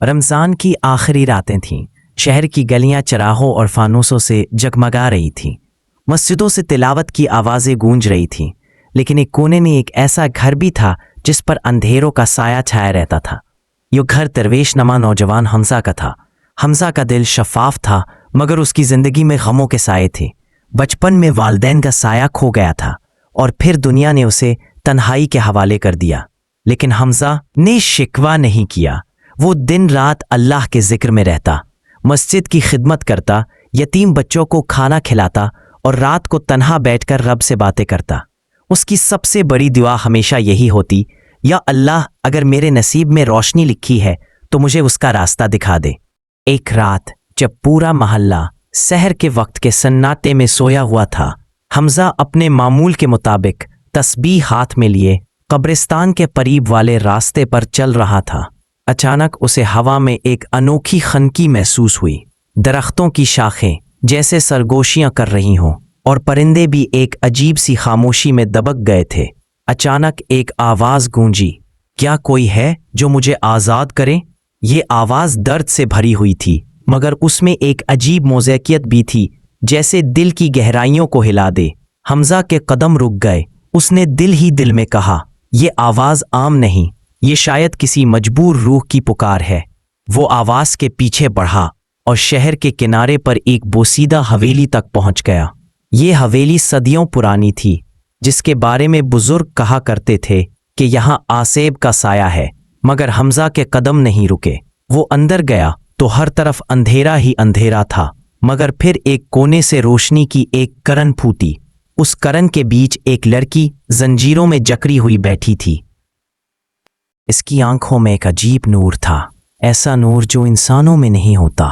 رمضان کی آخری راتیں تھیں۔ شہر کی گلیاں چراغوں اور فانوسوں سے جگمگا رہی تھیں۔ مسجدوں سے تلاوت کی آوازیں گونج رہی تھیں، لیکن ایک کونے میں ایک ایسا گھر بھی تھا جس پر اندھیروں کا سایہ چھایا رہتا تھا۔ یہ گھر درویش نما نوجوان حمزہ کا تھا۔ حمزہ کا دل شفاف تھا، مگر اس کی زندگی میں غموں کے سائے تھے۔ بچپن میں والدین کا سایہ کھو گیا تھا اور پھر دنیا نے اسے تنہائی کے حوالے کر دیا۔ لیکن حمزہ نے شکوہ نہیں کیا۔ وہ دن رات اللہ کے ذکر میں رہتا، مسجد کی خدمت کرتا، یتیم بچوں کو کھانا کھلاتا اور رات کو تنہا بیٹھ کر رب سے باتیں کرتا۔ اس کی سب سے بڑی دعا ہمیشہ یہی ہوتی، یا اللہ، اگر میرے نصیب میں روشنی لکھی ہے تو مجھے اس کا راستہ دکھا دے۔ ایک رات جب پورا محلہ سحر کے وقت کے سناٹے میں سویا ہوا تھا، حمزہ اپنے معمول کے مطابق تسبیح ہاتھ میں لیے قبرستان کے قریب والے راستے پر چل رہا تھا۔ اچانک اسے ہوا میں ایک انوکھی خنکی محسوس ہوئی۔ درختوں کی شاخیں جیسے سرگوشیاں کر رہی ہوں اور پرندے بھی ایک عجیب سی خاموشی میں دبک گئے تھے۔ اچانک ایک آواز گونجی، کیا کوئی ہے جو مجھے آزاد کرے؟ یہ آواز درد سے بھری ہوئی تھی، مگر اس میں ایک عجیب موزیکیت بھی تھی، جیسے دل کی گہرائیوں کو ہلا دے۔ حمزہ کے قدم رک گئے۔ اس نے دل ہی دل میں کہا، یہ آواز عام نہیں، یہ شاید کسی مجبور روح کی پکار ہے۔ وہ آواز کے پیچھے بڑھا اور شہر کے کنارے پر ایک بوسیدہ حویلی تک پہنچ گیا۔ یہ حویلی صدیوں پرانی تھی، جس کے بارے میں بزرگ کہا کرتے تھے کہ یہاں آسیب کا سایہ ہے، مگر حمزہ کے قدم نہیں رکے۔ وہ اندر گیا تو ہر طرف اندھیرا ہی اندھیرا تھا، مگر پھر ایک کونے سے روشنی کی ایک کرن پھوٹی۔ اس کرن کے بیچ ایک لڑکی زنجیروں میں جکڑی ہوئی بیٹھی تھی۔ اس کی آنکھوں میں ایک عجیب نور تھا، ایسا نور جو انسانوں میں نہیں ہوتا۔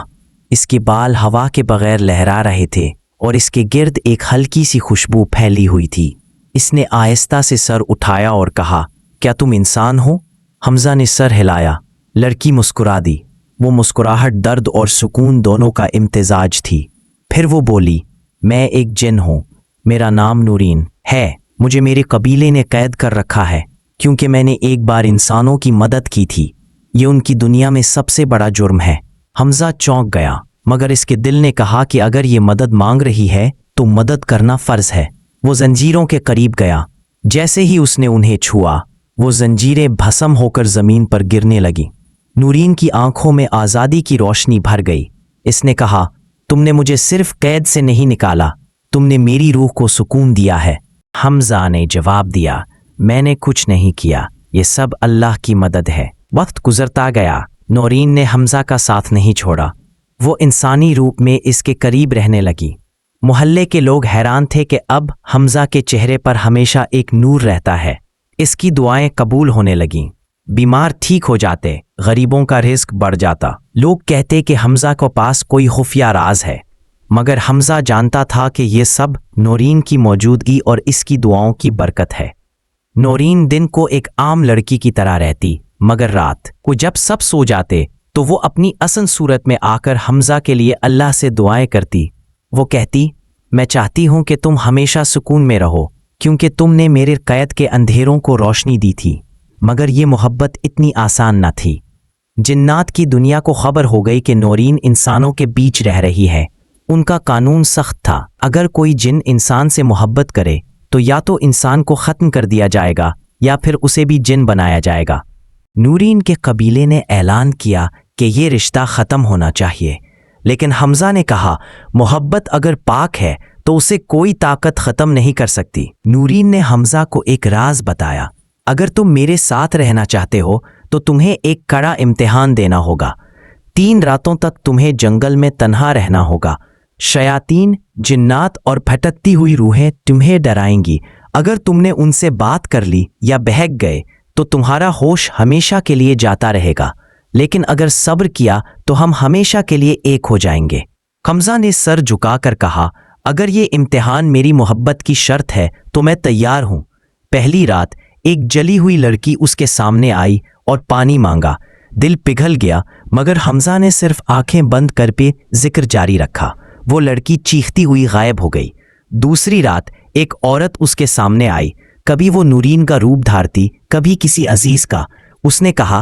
اس کے بال ہوا کے بغیر لہرا رہے تھے اور اس کے گرد ایک ہلکی سی خوشبو پھیلی ہوئی تھی۔ اس نے آہستہ سے سر اٹھایا اور کہا، کیا تم انسان ہو؟ حمزہ نے سر ہلایا۔ لڑکی مسکرا دی۔ وہ مسکراہٹ درد اور سکون دونوں کا امتزاج تھی۔ پھر وہ بولی، میں ایک جن ہوں، میرا نام نورین ہے۔ مجھے میرے قبیلے نے قید کر رکھا ہے کیونکہ میں نے ایک بار انسانوں کی مدد کی تھی۔ یہ ان کی دنیا میں سب سے بڑا جرم ہے۔ حمزہ چونک گیا، مگر اس کے دل نے کہا کہ اگر یہ مدد مانگ رہی ہے تو مدد کرنا فرض ہے۔ وہ زنجیروں کے قریب گیا۔ جیسے ہی اس نے انہیں چھوا، وہ زنجیریں بھسم ہو کر زمین پر گرنے لگیں۔ نورین کی آنکھوں میں آزادی کی روشنی بھر گئی۔ اس نے کہا، تم نے مجھے صرف قید سے نہیں نکالا، تم نے میری روح کو سکون دیا ہے۔ حمزہ نے جواب دیا، میں نے کچھ نہیں کیا، یہ سب اللہ کی مدد ہے۔ وقت گزرتا گیا۔ نورین نے حمزہ کا ساتھ نہیں چھوڑا۔ وہ انسانی روپ میں اس کے قریب رہنے لگی۔ محلے کے لوگ حیران تھے کہ اب حمزہ کے چہرے پر ہمیشہ ایک نور رہتا ہے۔ اس کی دعائیں قبول ہونے لگیں۔ بیمار ٹھیک ہو جاتے، غریبوں کا رزق بڑھ جاتا۔ لوگ کہتے کہ حمزہ کو پاس کوئی خفیہ راز ہے، مگر حمزہ جانتا تھا کہ یہ سب نورین کی موجودگی اور اس کی دعاؤں کی برکت ہے۔ نورین دن کو ایک عام لڑکی کی طرح رہتی، مگر رات کو جب سب سو جاتے تو وہ اپنی اصل صورت میں آ کر حمزہ کے لیے اللہ سے دعائیں کرتی۔ وہ کہتی، میں چاہتی ہوں کہ تم ہمیشہ سکون میں رہو، کیونکہ تم نے میرے قید کے اندھیروں کو روشنی دی تھی۔ مگر یہ محبت اتنی آسان نہ تھی۔ جنات کی دنیا کو خبر ہو گئی کہ نورین انسانوں کے بیچ رہ رہی ہے۔ ان کا قانون سخت تھا، اگر کوئی جن انسان سے محبت کرے تو یا تو انسان کو ختم کر دیا جائے گا یا پھر اسے بھی جن بنایا جائے گا۔ نورین کے قبیلے نے اعلان کیا کہ یہ رشتہ ختم ہونا چاہیے، لیکن حمزہ نے کہا، محبت اگر پاک ہے تو اسے کوئی طاقت ختم نہیں کر سکتی۔ نورین نے حمزہ کو ایک راز بتایا، اگر تم میرے ساتھ رہنا چاہتے ہو تو تمہیں ایک کڑا امتحان دینا ہوگا۔ 3 راتوں تک تمہیں جنگل میں تنہا رہنا ہوگا۔ شیاطین، جنات اور بھٹکتی ہوئی روحیں تمہیں ڈرائیں گی۔ اگر تم نے ان سے بات کر لی یا بہک گئے تو تمہارا ہوش ہمیشہ کے لیے جاتا رہے گا، لیکن اگر صبر کیا تو ہم ہمیشہ کے لیے ایک ہو جائیں گے۔ حمزہ نے سر جھکا کر کہا، اگر یہ امتحان میری محبت کی شرط ہے تو میں تیار ہوں۔ پہلی رات ایک جلی ہوئی لڑکی اس کے سامنے آئی اور پانی مانگا۔ دل پگھل گیا، مگر حمزہ نے صرف آنکھیں بند کر کے ذکر جاری رکھا۔ وہ لڑکی چیختی ہوئی غائب ہو گئی۔ دوسری رات ایک عورت اس کے سامنے آئی، کبھی وہ نورین کا روپ دھارتی، کبھی کسی عزیز کا۔ اس نے کہا،